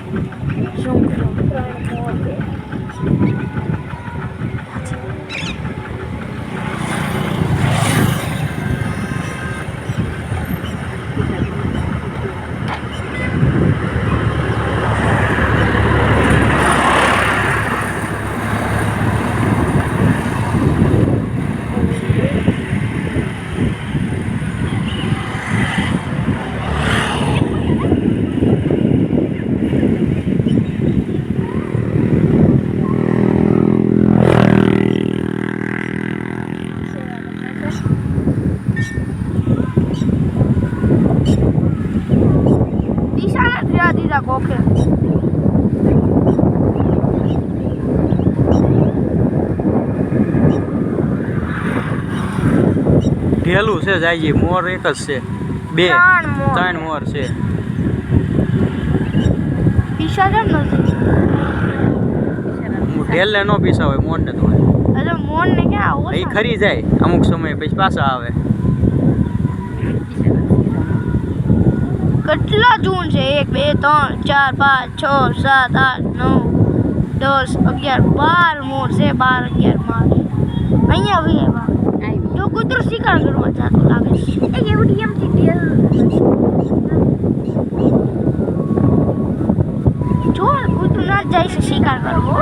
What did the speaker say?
શું દીધા કોકે ઢેલું છે જાય મોર એક જ છે બે ત્રણ મોર છે પીસા જ નથી ઢેલને નો પીસા હોય મોર ને તો અરે મોર ને ક્યાં એ ખરી જાય અમુક સમય પછી પાછા આવે કેટલા જૂન છે 1 2 3 4 5 6 7 8 9 10 11 12 મોર છે 12 11 માર અહીંયા આવી આવ્યા તો કૂતરો શિકાર કરવા જતો લાગે છે એવડી એમથી ઢેલ જો કૂતરો ના જાય છે શિકાર કરવો